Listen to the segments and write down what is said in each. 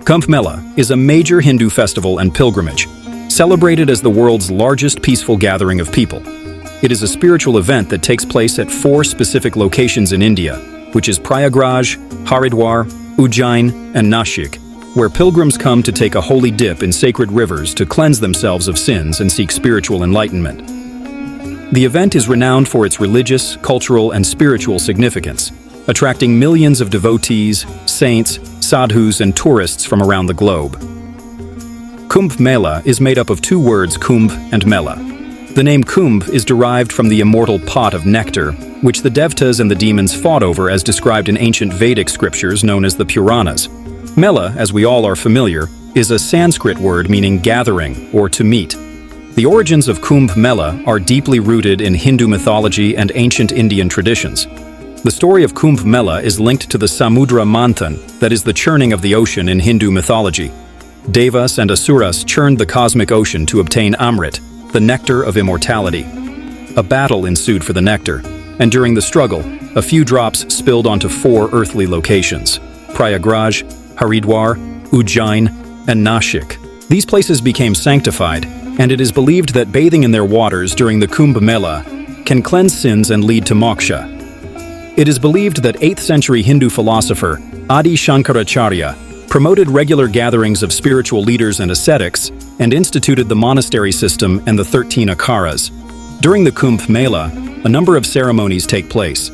Kumbh Mela is a major Hindu festival and pilgrimage, celebrated as the world's largest peaceful gathering of people. It is a spiritual event that takes place at 4 specific locations in India, which is Prayagraj, Haridwar, Ujjain, and Nashik, where pilgrims come to take a holy dip in sacred rivers to cleanse themselves of sins and seek spiritual enlightenment. The event is renowned for its religious, cultural, and spiritual significance, attracting millions of devotees, saints, sadhus, and tourists from around the globe. Kumbh Mela is made up of 2 words, kumbh and mela. The name kumbh is derived from the immortal pot of nectar, which the devtas and the demons fought over as described in ancient Vedic scriptures known as the Puranas. Mela, as we all are familiar, is a Sanskrit word meaning gathering or to meet. The origins of Kumbh Mela are deeply rooted in Hindu mythology and ancient Indian traditions. The story of Kumbh Mela is linked to the Samudra Manthan, that is the churning of the ocean in Hindu mythology. Devas and Asuras churned the cosmic ocean to obtain Amrit, the nectar of immortality. A battle ensued for the nectar, and during the struggle, a few drops spilled onto 4 earthly locations: Prayagraj, Haridwar, Ujjain, and Nashik. These places became sanctified, and it is believed that bathing in their waters during the Kumbh Mela can cleanse sins and lead to moksha. It is believed that 8th century Hindu philosopher Adi Shankaracharya promoted regular gatherings of spiritual leaders and ascetics and instituted the monastery system and the 13 akaras. During the Kumbh Mela, a number of ceremonies take place.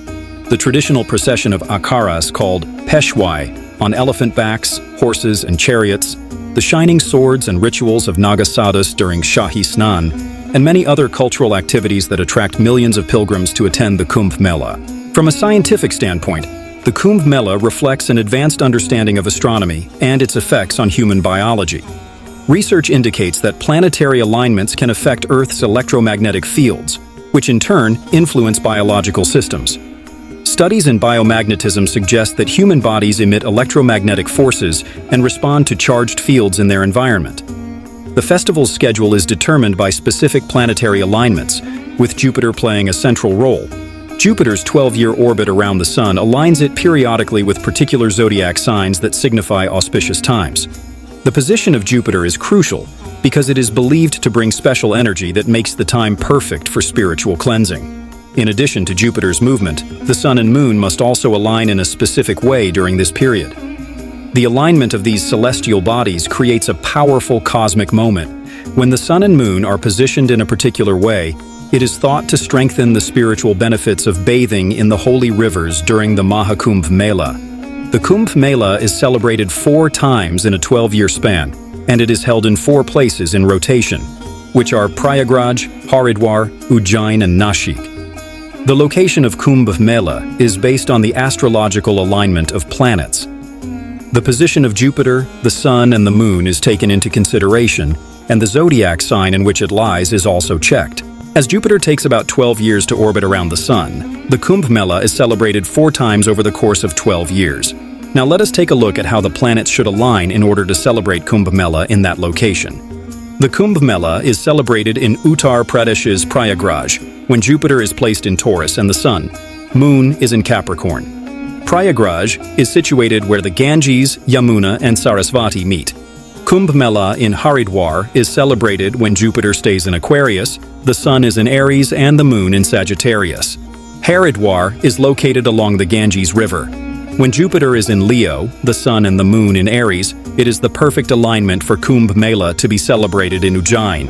The traditional procession of akaras called peshwai on elephant backs, horses, and chariots, the shining swords and rituals of Nagasadhus during shahi snan, and many other cultural activities that attract millions of pilgrims to attend the Kumbh Mela. From a scientific standpoint, the Kumbh Mela reflects an advanced understanding of astronomy and its effects on human biology. Research indicates that planetary alignments can affect Earth's electromagnetic fields, which in turn influence biological systems. Studies in biomagnetism suggest that human bodies emit electromagnetic forces and respond to charged fields in their environment. The festival's schedule is determined by specific planetary alignments, with Jupiter playing a central role. Jupiter's 12-year orbit around the Sun aligns it periodically with particular zodiac signs that signify auspicious times. The position of Jupiter is crucial because it is believed to bring special energy that makes the time perfect for spiritual cleansing. In addition to Jupiter's movement, the Sun and Moon must also align in a specific way during this period. The alignment of these celestial bodies creates a powerful cosmic moment. When the Sun and Moon are positioned in a particular way, it is thought to strengthen the spiritual benefits of bathing in the holy rivers during the Mahakumbh Mela. The Kumbh Mela is celebrated 4 times in a 12-year span, and it is held in 4 places in rotation, which are Prayagraj, Haridwar, Ujjain, and Nashik. The location of Kumbh Mela is based on the astrological alignment of planets. The position of Jupiter, the Sun, and the Moon is taken into consideration, and the zodiac sign in which it lies is also checked. As Jupiter takes about 12 years to orbit around the Sun, the Kumbh Mela is celebrated 4 times over the course of 12 years. Now let us take a look at how the planets should align in order to celebrate Kumbh Mela in that location. The Kumbh Mela is celebrated in Uttar Pradesh's Prayagraj, when Jupiter is placed in Taurus and the Sun. Moon is in Capricorn. Prayagraj is situated where the Ganges, Yamuna, and Sarasvati meet. Kumbh Mela in Haridwar is celebrated when Jupiter stays in Aquarius, the Sun is in Aries, and the Moon in Sagittarius. Haridwar is located along the Ganges River. When Jupiter is in Leo, the Sun and the Moon in Aries, it is the perfect alignment for Kumbh Mela to be celebrated in Ujjain.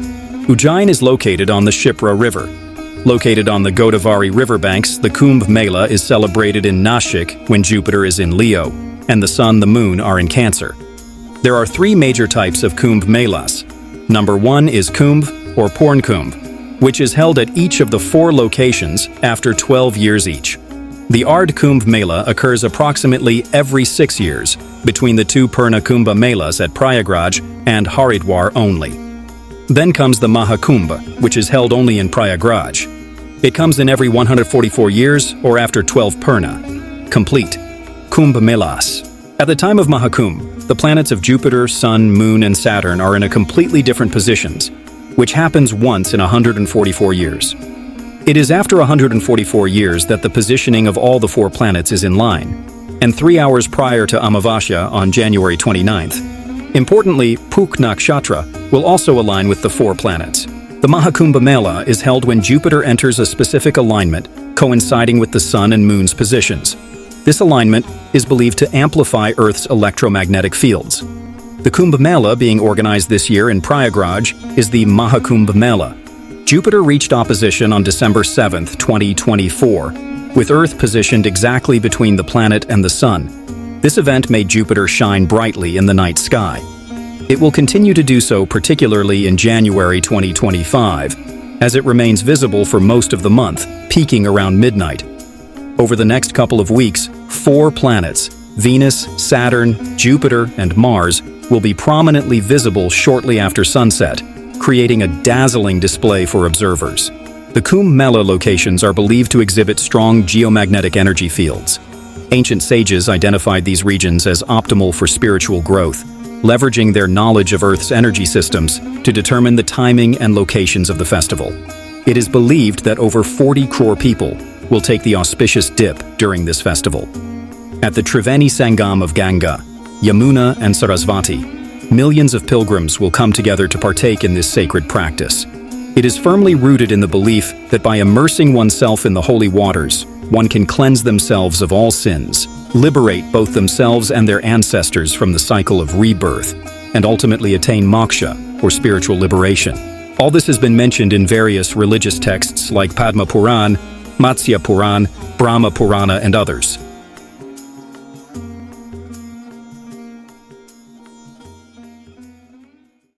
Ujjain is located on the Shipra River. Located on the Godavari riverbanks, the Kumbh Mela is celebrated in Nashik when Jupiter is in Leo, and the Sun, the Moon are in Cancer. There are 3 major types of Kumbh Melas. Number 1 is Kumbh or Porn Kumbh, which is held at each of the 4 locations after 12 years each. The Ard Kumbh Mela occurs approximately every 6 years, between the 2 Purna Kumbh Melas at Prayagraj and Haridwar only. Then comes the mahakumbh, which is held only in Prayagraj. It comes in every 144 years or after 12 Purna. Complete. Kumbh Melas. At the time of mahakumbh, the planets of Jupiter, Sun, Moon, and Saturn are in a completely different positions, which happens once in 144 years. It is after 144 years that the positioning of all the 4 planets is in line, and 3 hours prior to Amavasya on January 29th, Importantly, Puk Nakshatra will also align with the 4 planets. The Mahakumbh Mela is held when Jupiter enters a specific alignment, coinciding with the Sun and Moon's positions. This alignment is believed to amplify Earth's electromagnetic fields. The Kumbh Mela being organized this year in Prayagraj is the Mahakumbh Mela. Jupiter reached opposition on December 7, 2024, with Earth positioned exactly between the planet and the Sun. This event made Jupiter shine brightly in the night sky. It will continue to do so particularly in January 2025, as it remains visible for most of the month, peaking around midnight. Over the next couple of weeks, 4 planets, Venus, Saturn, Jupiter, and Mars, will be prominently visible shortly after sunset, creating a dazzling display for observers. The Kumbh Mela locations are believed to exhibit strong geomagnetic energy fields. Ancient sages identified these regions as optimal for spiritual growth, leveraging their knowledge of Earth's energy systems to determine the timing and locations of the festival. It is believed that over 40 crore people will take the auspicious dip during this festival. At the Triveni Sangam of Ganga, Yamuna, and Sarasvati, millions of pilgrims will come together to partake in this sacred practice. It is firmly rooted in the belief that by immersing oneself in the holy waters, one can cleanse themselves of all sins, liberate both themselves and their ancestors from the cycle of rebirth, and ultimately attain moksha, or spiritual liberation. All this has been mentioned in various religious texts like Padma Puran, Matsya Puran, Brahma Purana, and others.